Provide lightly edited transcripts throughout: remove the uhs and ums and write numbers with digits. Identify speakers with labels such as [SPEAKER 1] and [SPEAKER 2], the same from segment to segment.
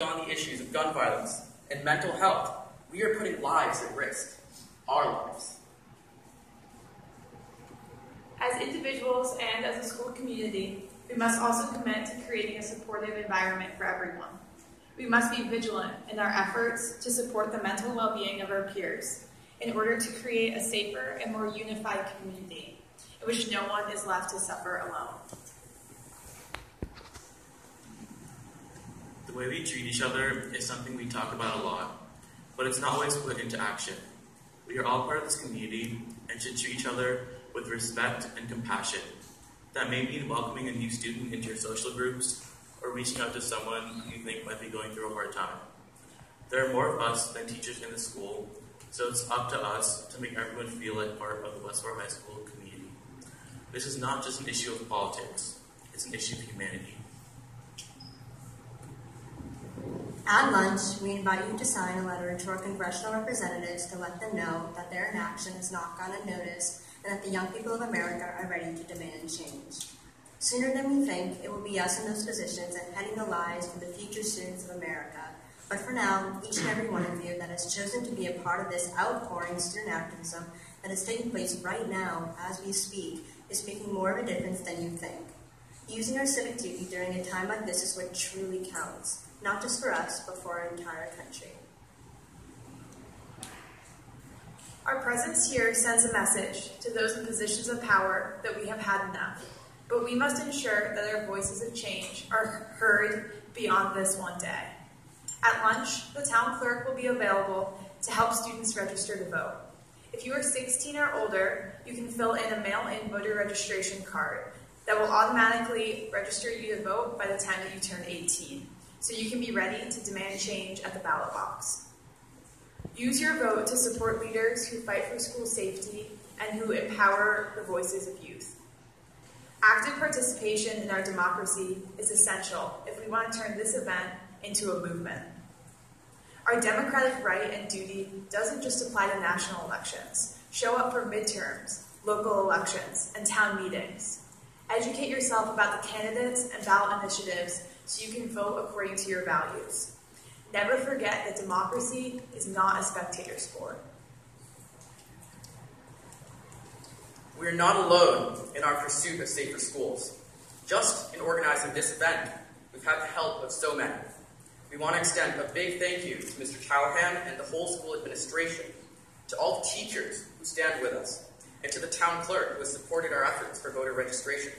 [SPEAKER 1] On the issues of gun violence and mental health, we are putting lives at risk, our lives.
[SPEAKER 2] As individuals and as a school community, we must also commit to creating a supportive environment for everyone. We must be vigilant in our efforts to support the mental well-being of our peers in order to create a safer and more unified community in which no one is left to suffer alone.
[SPEAKER 3] The way we treat each other is something we talk about a lot, but it's not always put into action. We are all part of this community and should treat each other with respect and compassion. That may mean welcoming a new student into your social groups or reaching out to someone you think might be going through a hard time. There are more of us than teachers in the school, so it's up to us to make everyone feel like part of the Westborough High School community. This is not just an issue of politics, it's an issue of humanity.
[SPEAKER 4] At lunch, we invite you to sign a letter to our congressional representatives to let them know that their inaction has not gone unnoticed and that the young people of America are ready to demand change. Sooner than we think, it will be us in those positions and heading the lives for the future students of America. But for now, each and every one of you that has chosen to be a part of this outpouring student activism that is taking place right now as we speak is making more of a difference than you think. Using our civic duty during a time like this is what truly counts. Not just for us, but for our entire country.
[SPEAKER 2] Our presence here sends a message to those in positions of power that we have had enough, but we must ensure that our voices of change are heard beyond this one day. At lunch, the town clerk will be available to help students register to vote. If you are 16 or older, you can fill in a mail-in voter registration card that will automatically register you to vote by the time that you turn 18. So you can be ready to demand change at the ballot box. Use your vote to support leaders who fight for school safety and who empower the voices of youth. Active participation in our democracy is essential if we want to turn this event into a movement. Our democratic right and duty doesn't just apply to national elections. Show up for midterms, local elections, and town meetings. Educate yourself about the candidates and ballot initiatives so you can vote according to your values. Never forget that democracy is not a spectator sport.
[SPEAKER 1] We are not alone in our pursuit of safer schools. Just in organizing this event, we've had the help of so many. We want to extend a big thank you to Mr. Callahan and the whole school administration, to all the teachers who stand with us, and to the town clerk who has supported our efforts for voter registration.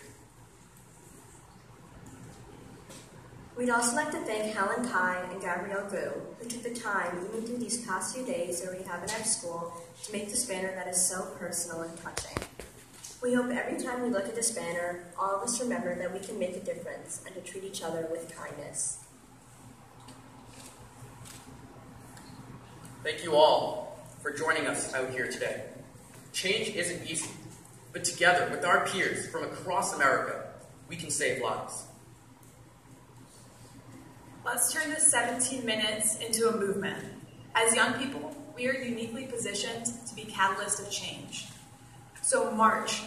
[SPEAKER 4] We'd also like to thank Helen Kai and Gabrielle Gu, who took the time, even through these past few days that we have in our school, to make this banner that is so personal and touching. We hope every time we look at this banner, all of us remember that we can make a difference and to treat each other with kindness.
[SPEAKER 1] Thank you all for joining us out here today. Change isn't easy, but together with our peers from across America, we can save lives.
[SPEAKER 2] Let's turn this 17 minutes into a movement. As young people, we are uniquely positioned to be catalysts of change. So march